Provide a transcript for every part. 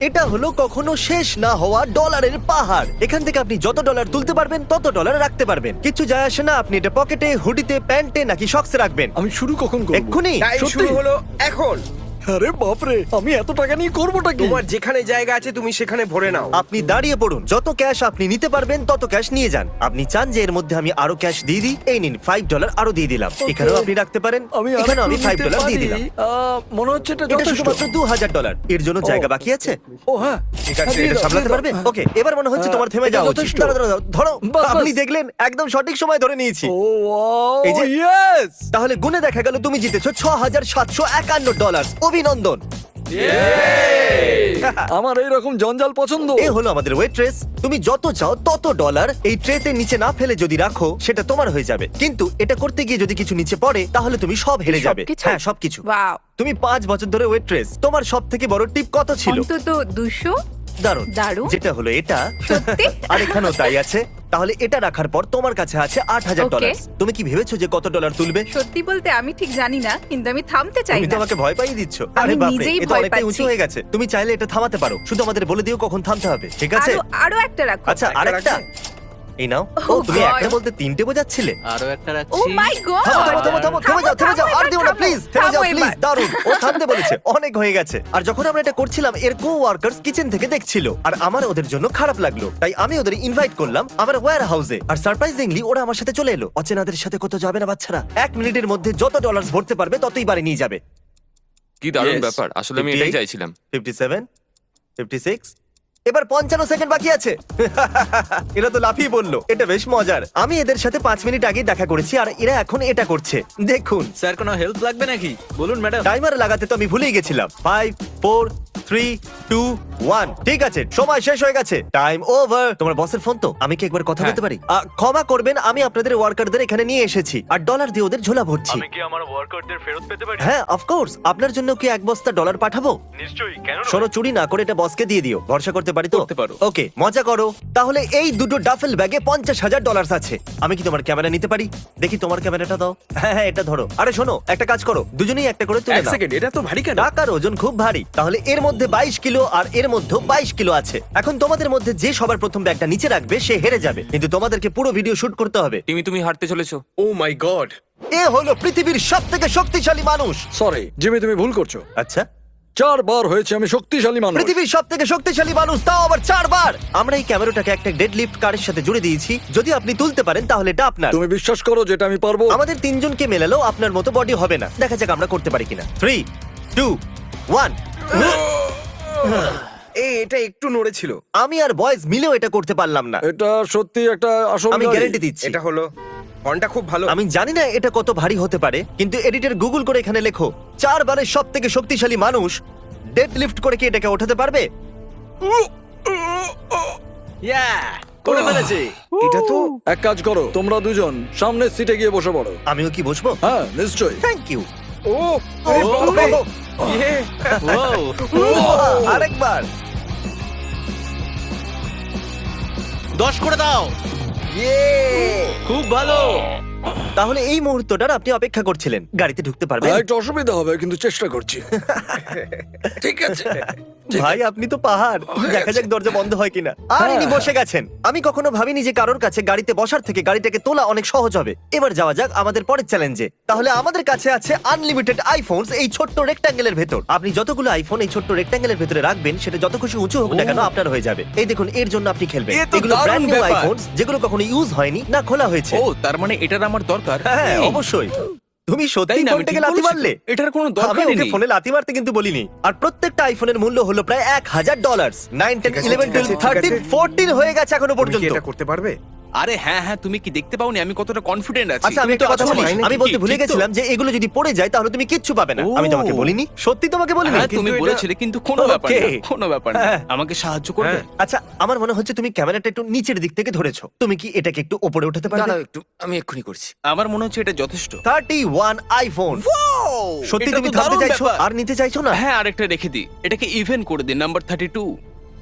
এটা হলো কখনো শেষ না হওয়া ডলারের পাহাড়। এখান থেকে আপনি যত ডলার তুলতে পারবেন তত ডলার রাখতে পারবেন। কিছু যায় আসে না আপনি এটা পকেটে, হুডিতে, প্যান্টে নাকি শক্সে রাখবেন। আমি শুরু কখন করব? এক্ষুনি। টাইম সত্যি? শুরু হলো এখন। আরে বাপরে, আমি এত টাকা নিয়ে করবোটা কি? তোমার যেখানে জায়গা আছে তুমি সেখানে ভরে নাও। আপনি দাঁড়িয়ে পড়ুন, যত ক্যাশ আপনি নিতে পারবেন তত ক্যাশ নিয়ে যান। আপনি চান যে এর মধ্যে আমি আরো ক্যাশ দিয়ে দিই, এই নিন $5 আরো দিয়ে দিলাম। এখানেও আপনি রাখতে পারেন, এখানেও আমি $5 দিয়ে দিলাম। মনে হচ্ছে এটা এটা যথেষ্ট। শুধুমাত্র $2000। এর জন্য জায়গা বাকি আছে? ও হ্যাঁ, ঠিক আছে, দিয়ে এটা দাও, সামলাতে দিয়ে দাও। পারবে? ওকে, এবার মনে হচ্ছে তোমার থেমে এটা যাওয়া উচিত। যথেষ্ট। দাঁড়াও, দাঁড়াও, দাঁড়াও, ধরো। বাস, আপনি বাস। দেখলেন একদম সঠিক সময় ধরে নিয়েছি। ও ওয়াও, এই যে- ইয়েস! তাহলে গুনে দেখা গেল তুমি জিতেছো $6751। অভিনন্দন। আমার এইরকম জঞ্জাল পছন্দ। এ হলো আমাদের ওয়েট্রেস। তুমি যত চাও তত ডলার এই ট্রেতে নিচে না ফেলে যদি রাখো সেটা তোমার হয়ে যাবে, কিন্তু এটা করতে গিয়ে যদি কিছু নিচে পড়ে তাহলে তুমি সব হেরে যাবে। সবকিছু? হ্যাঁ, সবকিছু। ওয়াও, তুমি 5 বছর ধরে ওয়েট্রেস, তোমার সব থেকে বড় টিপ কত ছিল? অন্তত 200। দারুণ। দারুণ। যেটা হলো এটা। সত্যি? আর এখানেও তাই আছে। তাহলে এটা রাখার পর তোমার কাছে আছে $8000। Okay. তুমি কি ভেবেছো যে কত ডলার তুলবে? সত্যি বলতে আমি ঠিক জানি না, কিন্তু আমি থামতে চাই তুমি তো না। আমাকে ভয় পাইয়ে দিচ্ছ। আমি আরে বাপরে, নিজেই এটা ভয় অনেকটাই উঁচু পাচ্ছি। হয়ে গেছে। তুমি চাইলে এটা থামাতে পারো, শুধু আমাদের বলে দিও কখন থামতে হবে, ঠিক আছে? আরো আরো একটা রাখো। আচ্ছা, একটা আরেকটা। এই নাও। ও, Oh তুমি God. একটা বলতে তিনটে বোঝাচ্ছিলে। আরো একটা ও রাখছি। মাই গড! থামো, থামো, থামো, থামো, থেমে যাও, থেমে যাও, আর দিও না, প্লিজ, থেমে যাও, প্লিজ। দারুণ, ও থামতে বলেছে, অনেক হয়ে গেছে। আর যখন আমরা এটা করছিলাম, এর কো-ওয়ার্কার্স কিচেন থেকে দেখছিল, আর আমার ওদের জন্য খারাপ লাগলো, তাই আমি ওদের ইনভাইট করলাম আমার ওয়্যার হাউসে। আর সারপ্রাইজিংলি ওরা আমার সাথে চলে এলো। অচেনাদের সাথে কত যাবে না বাচ্চারা। 1 মিনিটের মধ্যে যত ডলার ভরতে পারবে ততই বাড়ি নিয়ে যাবে। কি দারুণ Yes. ব্যাপার, আসলে আমি 58, এটাই চাইছিলাম। 57, 56, এবার 55 সেকেন্ড বাকি আছে। এরা তো লাফিয়ে বললো, এটা বেশ মজার। আমি এদের সাথে 5 মিনিট আগে দেখা করেছি আর এরা এখন এটা করছে। দেখুন, স্যার কোনো হেল্প লাগবে নাকি? বলুন ম্যাডাম। টাইমার লাগাতে তো আমি ভুলেই গেছিলাম। 5, 4, 3, 2, 1। ঠিক আছে, সময় শেষ হয়ে গেছে। Time over. তোমার বসের ফোন তো? আমি কি একবার কথা হ্যাঁ। বলতে পারি? ক্ষমা করবেন, আমি আপনাদের ওয়ার্কারদের এখানে নিয়ে এসেছি আর ডলার দিয়ে ওদের ঝোলা ভরছি। আমি কি আমার ওয়ার্কারদের ফেরত পেতে পারি? হ্যাঁ, অফকোর্স। আপনার জন্য কি 1 বস্তা ডলার পাঠাবো? নিশ্চয়ই, কেন নয়? শোনো, চুরি না করে এটা বসকে দিয়ে দিও। ভরসা করতে পারি তো? করতে পারো। ওকে, মজা করো। তাহলে এই দুটো ডাফেল ব্যাগে $50,000 আছে। আমি কি তোমার ক্যামেরা নিতে পারি? দেখি তোমার ক্যামেরাটা দাও। হ্যাঁ হ্যাঁ, এটা ধরো। আরে শোনো, একটা কাজ করো, দুজনেই একটা করে তুলে এক নাও। সেকেন্ড, এটা তো ভারী কেন? টাকার ওজন খুব ভারী। তাহলে এর মধ্যে 22 কিলো আর এর মধ্যে 22 কিলো আছে। এখন তোমাদের মধ্যে যে সবার প্রথম ব্যাগটা নিচে রাখবে সে হেরে যাবে, কিন্তু তোমাদেরকে পুরো ভিডিও শুট করতে হবে। তুমি হারতে চলেছো। ও মাই গড। এ হলো পৃথিবীর সবথেকে শক্তিশালী মানুষ। সরি জিমি, তুমি ভুল করছো। আচ্ছা, 4 বার হয়েছে আমি শক্তিশালী মানুষ। পৃথিবীর সবথেকে শক্তিশালী মানুষ, তাও আবার 4 বার। আমরা এই ক্যামেরাটাকে একটা ডেড লিফট কারের সাথে জুড়ে দিয়েছি। যদি আপনি তুলতে পারেন তাহলে এটা আপনার। তুমি বিশ্বাস করো যেটা আমি পারবো? আমাদের 3 জনকে মেলালেও আপনার মতো বডি হবে না। দেখা যাক আমরা করতে পারি কিনা। 3, 2, 1। এটা একটু নড়েছিল। আমি আর বয়েজ মিলেও এটা করতে পারলাম না। এটা সত্যি একটা আসল আমি গাড়ি। গ্যারান্টি দিচ্ছি। এটা হলো ফন্টটা খুব ভালো। আমি জানি না এটা কত ভারী হতে পারে, কিন্তু এডিটর গুগল করে এখানে লেখো 4 বারের সব থেকে শক্তিশালী মানুষ ডেড লিফট করে কি এটাকে ওঠাতে পারবে? ইয়া, করে ফেলেছি। এটা তো এক কাজ করো, তোমরা দুজন সামনের সিটে গিয়ে বসে পড়ো। আমিও কি বসবো? হ্যাঁ নিশ্চয়ই। Thank you. ও আরে বাপরে। ইয়ে। ওয়াও, আরেকবার। 10 করে দাও। ইয়ে! খুব ভালো। তাহলে এই মুহূর্তটার আপনি অপেক্ষা করছিলেন। গাড়িতে ঢুকতে পারবেন? একটু অসুবিধা হবে কিন্তু চেষ্টা করছি। ঠিক আছে। ভাই, আপনি তো পাহাড়। দেখা যাক দরজা বন্ধ হয় কিনা। আর ইনি বসে গেছেন। আমি কখনো ভাবিনি যে কারোর কাছে গাড়িতে বসার থেকে গাড়িটাকে তোলা অনেক সহজ হবে। এবার যাওয়া যাক আমাদের পরের চ্যালেঞ্জে। তাহলে আমাদের কাছে আছে আনলিমিটেড আইফোনস এই ছোট্ট রেক্ট্যাঙ্গেলের ভেতর। আপনি যতগুলো আইফোন এই ছোট্ট রেক্ট্যাঙ্গেলের ভেতরে রাখবেন, সেটা যত খুশি উঁচু হোক না কেন আপনার হয়ে যাবে। এই দেখুন, এর জন্য আপনি খেলবেন। এ তো এগুলো দারুণ ব্র্যান্ড নিউ ব্যাপার। আইফোনস, যেগুলো কখনো ইউজ হয়নি না খোলা হয়েছে। ও, তার মানে এটার আমার দরকার। হ্যাঁ, এই, অবশ্যই। তুমি তাই সত্যি না, আমি ফোনটাকে ঠিক লাথি বলেছি তো। মারলে? এটার কোনো আমি দরকারই ওকে নেই। ফোনে লাথি মারতে কিন্তু বলিনি। আর প্রত্যেকটা আইফোনের মূল্য হলো প্রায় $1,000। 9, 10, ঠিক আছে, 11, ঠিক 12, আছে, 13, ঠিক আছে। 14 হয়ে গেছে এখনো তুমি কি পর্যন্ত। এটা করতে পারবে? আরে হ্যাঁ হ্যাঁ, তুমি কি দেখতে পাওনি আমি কতটা কনফিডেন্ট আছি? আচ্ছা, আমি তুমি তো একটা কথা আছো বলি। নাকি? আমি বলতে ঠিক ভুলে তো? গেছিলাম যে এগুলো যদি পড়ে যায় তাহলে তুমি কিচ্ছু পাবে না। ও। আমি তোমাকে বলিনি? সত্যি তোমাকে বলিনি? হ্যাঁ, তুমি কিন্তু এটা- বলেছিলে, কিন্তু কোনো ব্যাপার না, Okay. কোনো ব্যাপার না। হ্যাঁ। আমাকে সাহায্য করবে? হ্যাঁ। আচ্ছা, আমার মনে হচ্ছে তুমি ক্যামেরাটা একটু নিচের দিক থেকে ধরেছো। তুমি কি এটাকে একটু উপরে উঠাতে পারবে? দাঁড়াও একটু, আমি এক্ষুনি করছি। আমার মনে হচ্ছে এটা যথেষ্ট। 31 আইফোন। সত্যি এটা তুমি তো থামতে দারুণ চাইছো ব্যাপার। আর নিতে চাইছো না? হ্যাঁ, আরেকটা রেখে দিই। এটাকে ইভেন করে দিন, নাম্বার 32।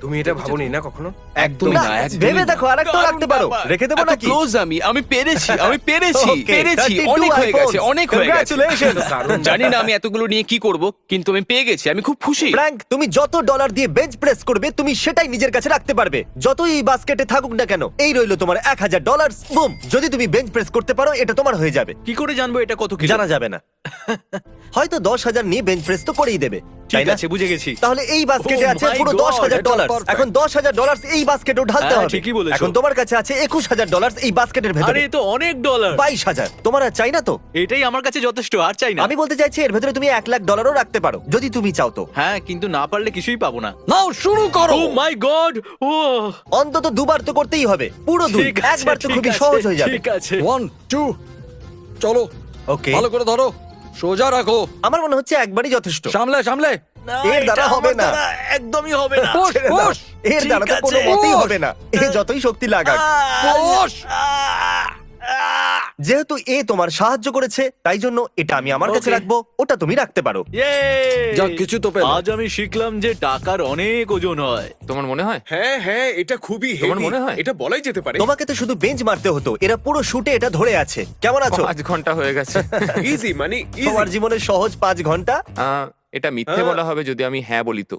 তুমি এটা ভাবোনি না কখনো? একদমই না, না, একদমই ভেবে না। দেখো, আরেকটাও রাখতে পারো। রেখে দেবো এত নাকি? close আমি পেরেছি, আমি পেরেছি, Okay, পেরেছি। 32 অনেক হয়ে গেছে, iPhones. অনেক হয়ে গেছে। Congratulations! দারুণ। জানি না আমি এতগুলো নিয়ে কি করব, কিন্তু আমি পেয়ে গেছি, আমি খুব খুশি। ফ্র্যাঙ্ক, তুমি যত ডলার দিয়ে বেঞ্চ প্রেস করবে তুমি সেটাই নিজের কাছে রাখতে পারবে, যতই এই বাস্কেটে থাকুক না কেন। এই রইলো তোমার $1000। বুম, যদি তুমি বেঞ্চ প্রেস করতে পারো এটা তোমার হয়ে যাবে। কি করে জানবো এটা কত কিলো? জানা যাবে না। হয়তো 10,000 নিয়ে বেঞ্চ প্রেস তো করেই দেবে, তাই ঠিক না? আছে, বুঝে গেছি। তাহলে এই বাস্কেটে Oh আছে my পুরো God, $10,000। perfect. এখন $10,000 এই বাস্কেটেও ঢালতে হ্যাঁ, হবে। ঠিকই বলেছো। এখন তোমার কাছে আছে $21,000 এই বাস্কেটের আরে ভেতরে। এ তো অনেক ডলার। 22,000 তোমার আর চাই না তো? এটাই আমার কাছে যথেষ্ট, আর চাই না। আমি বলতে চাইছি এর ভেতরে তুমি $1,00,000 রাখতে পারো যদি তুমি চাও তো। হ্যাঁ, কিন্তু না পারলে কিছুই পাবো না। নাও শুরু করো। ও মাই গড! ও অন্তত দুবার তো করতেই হবে, পুরো দুই। ঠিক আছে, একবার তো ঠিক খুবই আছে, সহজ হয়ে যাবে। ঠিক আছে। 1 2 চলো, ওকে, ভালো করে ধরো, সোজা রাখো, আমার মনে হচ্ছে একবারই যথেষ্ট। সামলে সামলে। না, এর দ্বারা এটা হবে আমার না। দ্বারা একদমই হবে না। পুশ ছেড়ে দাও। পুশ এর ঠিক দ্বারা তো কোনো আছে। মতেই পুশ। হবে না, এ যতই শক্তি লাগাক। পুশ। যেহেতু এ তোমার সাহায্য করেছে তাই জন্য এটা আমি আমার কাছে Okay. রাখবো, ওটা তুমি রাখতে পারো। যাক, কিছু তো পেলে। আজ আমি শিখলাম যে টাকার অনেক ওজন হয়। তোমার মনে হয়? হ্যাঁ হ্যাঁ, এটা খুবই তোমার হেভি। মনে হয়? এটা বলাই যেতে পারে। তোমাকে তো শুধু বেঞ্চ মারতে হতো, এরা পুরো শুটে এটা ধরে আছে। কেমন আছো? 5 ঘন্টা হয়ে গেছে। ইজি মানে তোমার ইজি। জীবনের সহজ 5 ঘন্টা। এটা মিথ্যে বলা হবে যদি আমি হ্যাঁ বলি তো।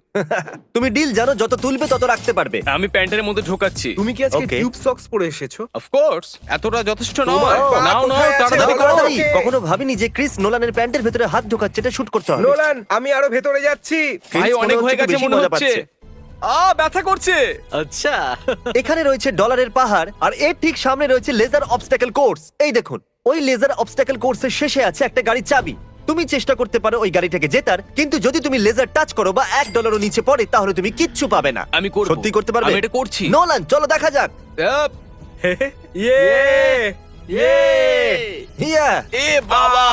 তুমি ডিল জানো, যত তুলবে তত রাখতে পারবে। আমি প্যান্টের মধ্যে ঢোকাচ্ছি। তুমি কি আজকে Okay. টিউব সক্স পরে এসেছো? অফ কোর্স, এতটা যথেষ্ট তোমার নয়। পা নাও নাও, কোথায় আছে? তাড়াতাড়ি বলো। করো। তাড়াতাড়ি। Okay. কখনো ভাবিনি যে ক্রিস নোলানের প্যান্টের ভেতরে হাত ঢোকাচ্ছে, এটা শুট করতে হবে। নোলান, আমি আরো ভেতরে যাচ্ছি। ক্রিস ভাই মনে অনেক হচ্ছে হয়ে একটু গেছে বেশি মনে মজা হচ্ছে। পাচ্ছে। ব্যথা করছে। আচ্ছা। এখানে রয়েছে ডলারের পাহাড়, আর এর ঠিক সামনে রয়েছে লেজার অবস্টাকেল কোর্স। এই দেখুন, ওই লেজার অবস্টাকেল কোর্সের শেষে আছে একটা গাড়ির চাবি। তুমি চেষ্টা করতে পারো ওই গাড়িটাকে জেতার, কিন্তু যদি তুমি লেজার টাচ করো বা $1 নিচে পড়ে তাহলে তুমি কিচ্ছু পাবে না। আমি করব। সত্যি করতে পারবে? আমি এটা করছি। নোলান, চলো দেখা যাক। আপ, ইয়ে! ইয়া! এ বাবা!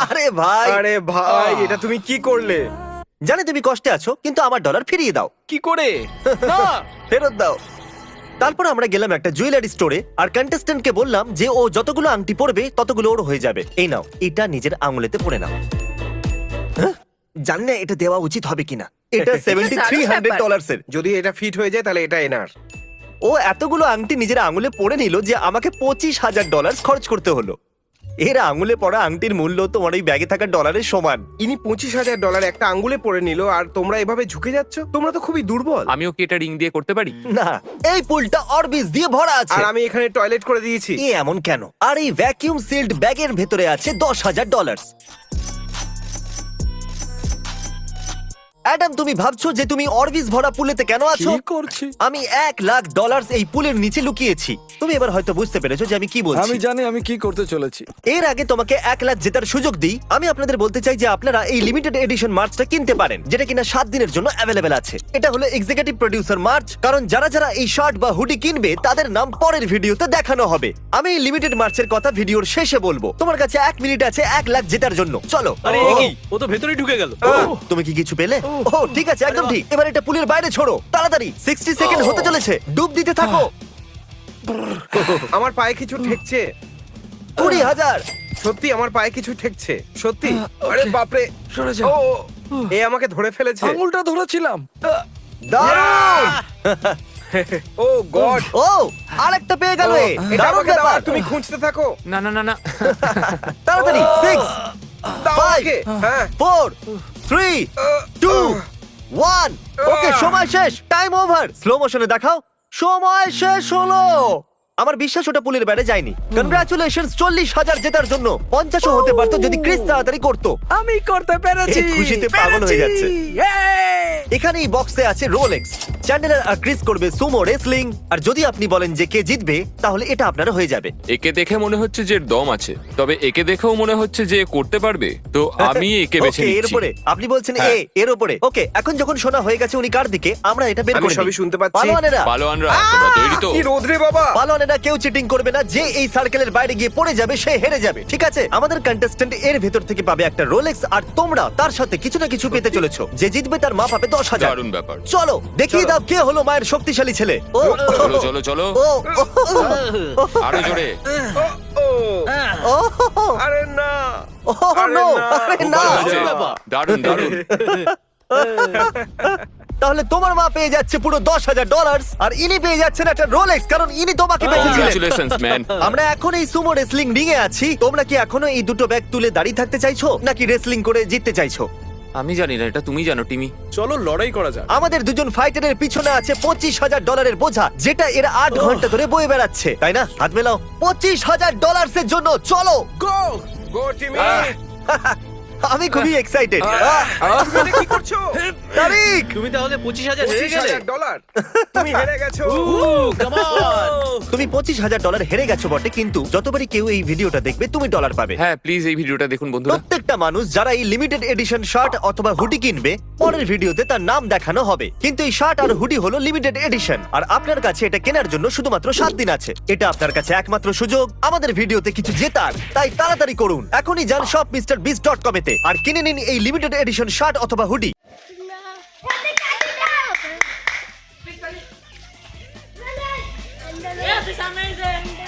আরে ভাই, আরে ভাই, এটা তুমি কি করলে? জানি তুমি কষ্টে আছো, কিন্তু আমার ডলার ফিরিয়ে দাও, কি করে? না! ফেরত দাও। তারপর আমরা গেলাম একটা জুয়েলারি স্টোরে, আর কন্টেস্ট্যান্টকে বললাম যে ও যতগুলো আংটি পরবে ততগুলো ওর হয়ে যাবে। এই নাও, এটা নিজের আঙুলেতে পরে নাও। হ্যাঁ? জানি না এটা দেওয়া উচিত হবে কিনা। এটা $7,300 এর। যদি এটা ফিট হয়ে যায় তাহলে এটা এনার। ও এতগুলো আংটি নিজের আঙুলে পরে নিল যে আমাকে $25,000 খরচ করতে হলো। এর আঙুলে পড়া আংটির মূল্য তোমার এই ব্যাগে থাকা ডলারের সমান। ইনি $25,000 একটা আঙ্গুলে পরে নিল, আর তোমরা এভাবে ঝুঁকে যাচ্ছ। তোমরা তো খুবই দুর্বল। আমিও কি এটা রিং দিয়ে করতে পারি? না, এই পুলটা অরবিস দিয়ে ভরা আছে। আর আমি এখানে টয়লেট করে দিয়েছি। এ এমন কেন? আর এই ভ্যাকিউম সিল্ড ব্যাগের ভেতরে আছে $10,000। অ্যাডাম, তুমি ভাবছো যে তুমি অরবিস ভরা পুলেতে কেন আছো? কি করছি? আমি $1,00,000 এই পুলের নিচে লুকিয়েছি। তুমি এবার হয়তো বুঝতে পেরেছো যে আমি কি বলছি। আমি জানি আমি কি করতে চলেছি। এর আগে তোমাকে 1,00,000 জেতার সুযোগ দিই। আমি আপনাদের বলতে চাই যে আপনারা এই লিমিটেড এডিশন মার্চটা কিনতে পারেন, যেটা কিনা 7 দিনের জন্য অ্যাভেলেবেল আছে। এটা হলো এক্সিকিউটিভ প্রোডিউসার মার্চ, কারণ যারা যারা এই শার্ট বা হুডি কিনবে তাদের নাম পরের ভিডিওতে দেখানো হবে। আমি এই লিমিটেড মার্চের কথা ভিডিওর শেষে বলবো। তোমার কাছে 1 মিনিট আছে 1,00,000 জেতার জন্য। চলো। আরে এ কি? ও তো ভেতরেই ঢুকে গেল। তুমি কি কিছু পেলে? ও ঠিক আছে, একদম ঠিক। এবার এটা পুলের বাইরে ছোড়ো তাড়াতাড়ি। 60 সেকেন্ড হতে চলেছে, ডুব দিতে থাকো। আমার পায়ে কিছু ঠেকছে। 20,000। সত্যি আমার পায়ে কিছু ঠেকছে, সত্যি। আরে বাপরে, সরে যা। ও এ আমাকে ধরে ফেলেছে। আঙুলটা ধরেছিলাম। দারুণ! ও গড, ও আরেকটা পেয়ে গেল। এ এটা দারুণ আমাকে দাও, ব্যাপার। তুমি খুঁজতে থাকো। না না না না। তাড়াতাড়ি। 6 দাও 5 আমাকে। হ্যাঁ 4 3 2 1। ওকে, সময় শেষ, টাইম ওভার। স্লো মোশনে দেখাও। সময় শেষ হলো। আমার বিশ্বাস ওটা পুলের বাইরে যায়নি। কনগ্রাচুলেশনস 40,000 জেতার জন্য। 50ও হতে পারতো যদি ক্রিস তাড়াতাড়ি করতো। আমি করতে পেরেছি। এই খুশিতে পাগল হয়ে যাচ্ছে। Yay! এখানে এই বক্সে আছে রোলেক্স। চ্যান্ডেলার আর ক্রিস করবে সুমো রেসলিং, আর যদি আপনি বলেন যে কে জিতবে তাহলে এটা আপনার হয়ে যাবে। একে দেখে মনে হচ্ছে যে এর দম আছে, তবে একে দেখেও মনে হচ্ছে যে এ করতে পারবে, তো আমি একে বেছে ওকে, এর নিচ্ছি। উপরে আপনি বলছেন এর উপরে। ওকে, এখন যখন শোনা হয়ে গেছে উনি কার দিকে, আমরা এটা বের আমি করে সবই নিই। শুনতে পাচ্ছি। পালোয়ানেরা, পালোয়ানরা তোমরা তৈরি তো? কি রোদরে বাবা। পালোয়ানেরা কেউ চিটিং করবে না। যে এই সার্কেলের বাইরে গিয়ে পড়ে যাবে সে হেরে যাবে, ঠিক আছে? আমাদের কন্টেস্ট্যান্ট এর ভেতর থেকে পাবে একটা রোলেক্স, আর তোমরা তার সাথে কিছু না কিছু পেতে চলেছো। যে জিতবে তার মা পাবে 10,000। দারুণ ব্যাপার। চলো দেখিয়ে দাও কে হলো মায়ের শক্তিশালী ছেলে। ও চলো চলো চলো, ও আরো জোরে। ও ও আরে না, ও আরে নো, না। আরে খুব না। ভালো হয়েছে। দারুণ দারুণ। তাহলে তোমার মা পেয়ে যাচ্ছে পুরো $10,000 আর ইনি পেয়ে যাচ্ছেন একটা রোলেক্স, কারণ ইনি তোমাকে বেঁচেছিলেন। Congratulations man. আমরা এখন এই সুমো রেসলিং রিং এ আছি। তোমরা কি এখনো এই দুটো ব্যাগ তুলে দাঁড়িয়ে থাকতে চাইছো, নাকি রেসলিং করে জিততে চাইছো? আমি জানি না, এটা তুমি জানো টিমি। চলো লড়াই করা যাক। আমাদের দুজন ফাইটারের পিছনে আছে $25,000 বোঝা, যেটা এর 8 ঘন্টা ধরে বয়ে বেড়াচ্ছে, তাই না? হাত মেলাও। $25,000 এর জন্য চলো। গো গো টিমি। আমি খুবই এক্সাইটেড। তুমি কি করছো? তারিক, তুমি তাহলে 25,000 হেরে গেলে। $25,000 তুমি হেরে গেছো। Come on. তুমি $25,000 হেরে গেছো বটে, কিন্তু যতবারই কেউ এই ভিডিওটা দেখবে তুমি ডলার পাবে। হ্যাঁ প্লিজ এই ভিডিওটা দেখুন বন্ধুরা। প্রত্যেকটা মানুষ যারা এই লিমিটেড এডিশন শার্ট অথবা হুডি কিনবে, পরের ভিডিওতে তার নাম দেখানো হবে। কিন্তু এই শার্ট আর হুডি হলো লিমিটেড এডিশন, আর আপনার কাছে এটা কেনার জন্য শুধুমাত্র 7 দিন আছে। এটা আপনার কাছে একমাত্র সুযোগ আমাদের ভিডিওতে কিছু জেতার, তাই তাড়াতাড়ি করুন। এখনই যান shopmrbeast.com এতে আর কিনে নিন এই লিমিটেড এডিশন শার্ট অথবা hoodie. Yeah, this is amazing.